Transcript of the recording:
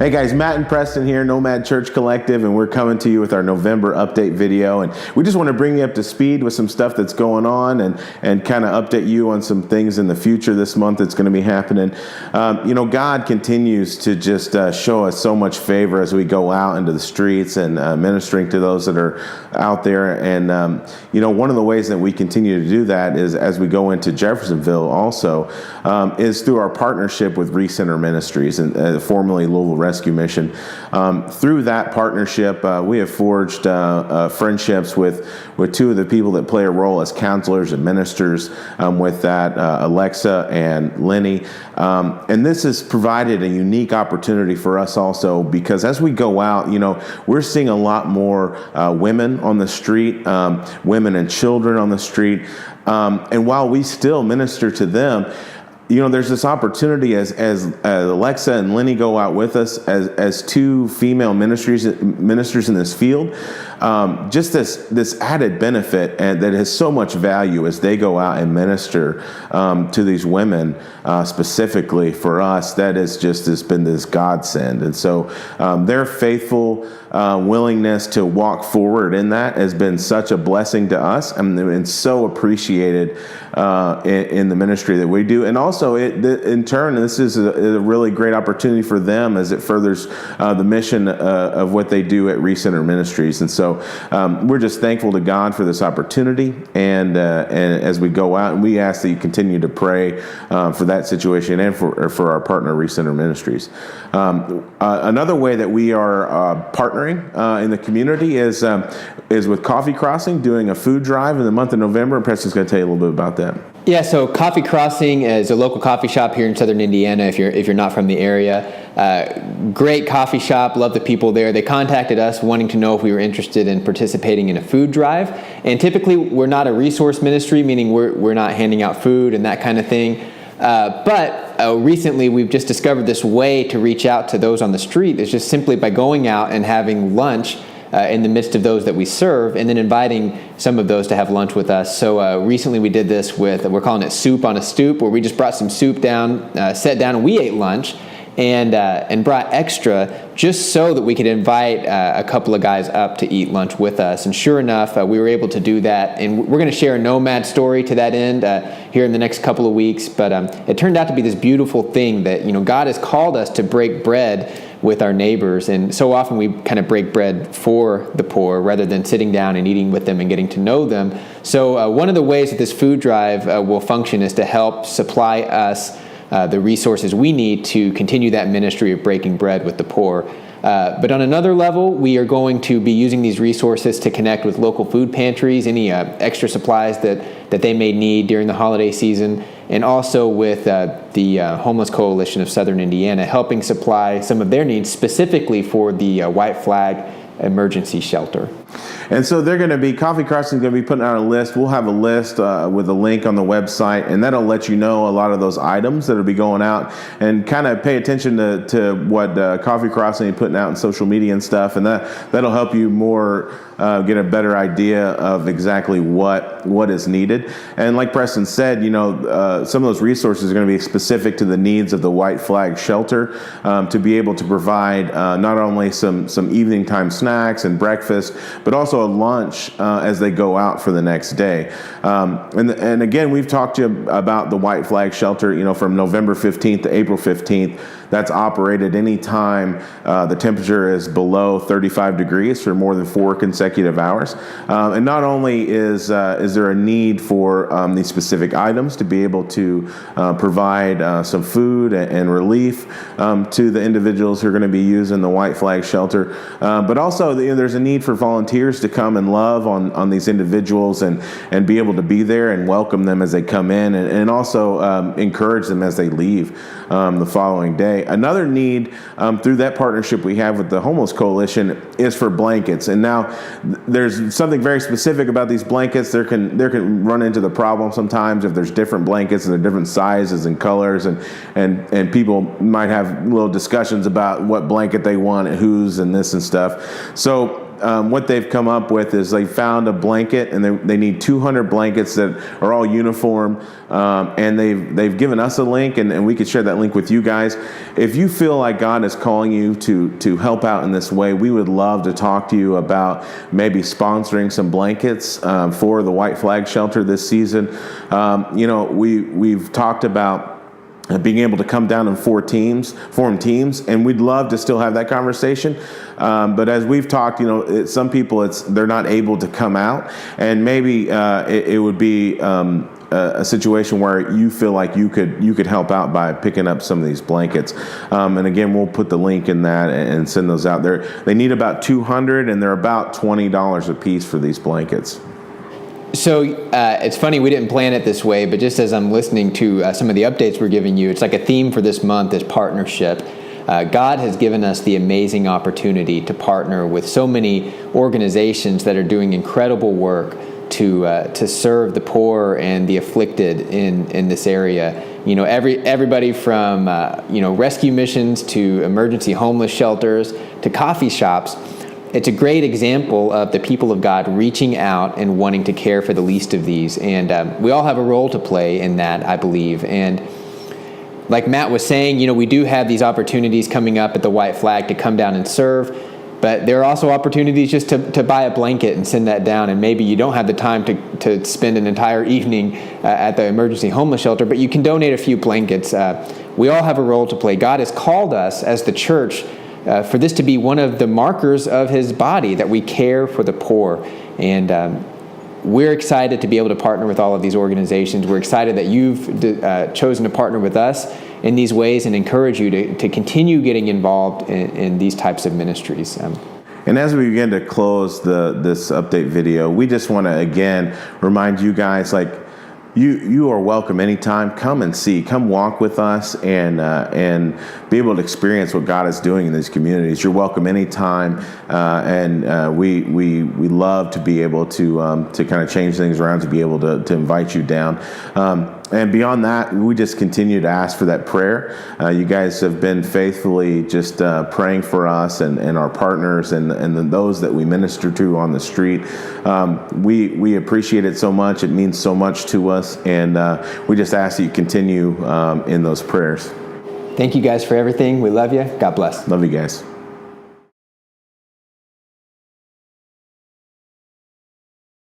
Hey guys, Matt and Preston here, Nomad Church Collective, and we're coming to you with our November update video. And we just want to bring you up to speed with some stuff that's going on and kind of update you on some things in the future this month that's going to be happening. God continues to just show us so much favor as we go out into the streets and ministering to those that are out there. And, one of the ways that we continue to do that is as we go into Jeffersonville also is through our partnership with Recenter Ministries, and formerly Louisville Rescue Mission. Through that partnership, we have forged friendships with two of the people that play a role as counselors and ministers with that, Alexa and Lenny. And this has provided a unique opportunity for us also, because as we go out, we're seeing a lot more women on the street, women and children on the street. And while we still minister to them, there's this opportunity as Alexa and Lenny go out with us as two female ministers in this field. Just this added benefit and that has so much value as they go out and minister to these women specifically for us. That has been this godsend. And so their faithful willingness to walk forward in that has been such a blessing to us, and so appreciated in the ministry that we do. And also, in turn, this is a really great opportunity for them as it furthers the mission of what they do at Recenter Ministries. And so we're just thankful to God for this opportunity. And as we go out, and we ask that you continue to pray for that situation and for our partner, Recenter Ministries. Another way that we are partnering in the community is with Coffee Crossing, doing a food drive in the month of November. And Preston's going to tell you a little bit about that. Yeah, so Coffee Crossing is a local coffee shop here in southern Indiana if you're not from the area. Great coffee shop, love the people there. They contacted us wanting to know if we were interested in participating in a food drive. And typically we're not a resource ministry, meaning we're not handing out food and that kind of thing. But recently we've just discovered this way to reach out to those on the street. It's just simply by going out and having lunch in the midst of those that we serve, and then inviting some of those to have lunch with us. So recently we did this we're calling it Soup on a Stoop, where we just brought some soup down, sat down, and we ate lunch, and brought extra just so that we could invite a couple of guys up to eat lunch with us. And sure enough, we were able to do that. And we're going to share a Nomad story to that end here in the next couple of weeks. But it turned out to be this beautiful thing that, God has called us to break bread with our neighbors. And so often we kind of break bread for the poor rather than sitting down and eating with them and getting to know them. So one of the ways that this food drive will function is to help supply us the resources we need to continue that ministry of breaking bread with the poor. But on another level, we are going to be using these resources to connect with local food pantries, any extra supplies that they may need during the holiday season, and also with the Homeless Coalition of Southern Indiana, helping supply some of their needs specifically for the White Flag Emergency Shelter. And so Coffee Crossing is going to be putting out a list. We'll have a list with a link on the website, and that'll let you know a lot of those items that'll be going out, and kind of pay attention to what Coffee Crossing is putting out in social media and stuff, and that'll help you more get a better idea of exactly what is needed. And like Preston said, some of those resources are going to be specific to the needs of the White Flag Shelter, to be able to provide not only some evening time snacks and breakfast, but also a lunch as they go out for the next day. And again, we've talked to you about the White Flag Shelter, from November 15th to April 15th. That's operated anytime the temperature is below 35 degrees for more than 4 consecutive hours. And not only is there a need for these specific items to be able to provide some food and relief to the individuals who are going to be using the White Flag Shelter, but also there's a need for volunteers to come and love on these individuals and be able to be there and welcome them as they come in, and also encourage them as they leave the following day. Another need through that partnership we have with the Homeless Coalition is for blankets. And now there's something very specific about these blankets. There can run into the problem sometimes if there's different blankets and they're different sizes and colors, and people might have little discussions about what blanket they want and whose and this and stuff. So what they've come up with is they found a blanket, and they need 200 blankets that are all uniform, and they've given us a link, and we could share that link with you guys. If you feel like God is calling you to help out in this way, we would love to talk to you about maybe sponsoring some blankets for the White Flag Shelter this season. We've talked about being able to come down and form teams, and we'd love to still have that conversation. But as we've talked, some people they're not able to come out, and maybe it would be a situation where you feel like you could help out by picking up some of these blankets. And again, we'll put the link in that and send those out there. They need about 200, and they're about $20 a piece for these blankets. So it's funny, we didn't plan it this way, but just as I'm listening to some of the updates we're giving you, it's like a theme for this month is partnership. God has given us the amazing opportunity to partner with so many organizations that are doing incredible work to serve the poor and the afflicted in this area. Everybody from rescue missions to emergency homeless shelters to coffee shops. It's a great example of the people of God reaching out and wanting to care for the least of these. And we all have a role to play in that, I believe. And like Matt was saying, we do have these opportunities coming up at the White Flag to come down and serve. But there are also opportunities just to buy a blanket and send that down. And maybe you don't have the time to spend an entire evening at the emergency homeless shelter, but you can donate a few blankets. We all have a role to play. God has called us as the church for this to be one of the markers of his body, that we care for the poor. And we're excited to be able to partner with all of these organizations. We're excited that you've chosen to partner with us in these ways, and encourage you to continue getting involved in these types of ministries. And as we begin to close this update video, we just want to again remind you guys, you are welcome anytime. Come and see. Come walk with us and be able to experience what God is doing in these communities. You're welcome anytime, and we love to be able to kind of change things around, to be able to invite you down. And beyond that, we just continue to ask for that prayer. You guys have been faithfully just praying for us and our partners and those that we minister to on the street. We appreciate it so much. It means so much to us, and we just ask that you continue in those prayers. Thank you guys for everything. We love you. God bless. Love you guys.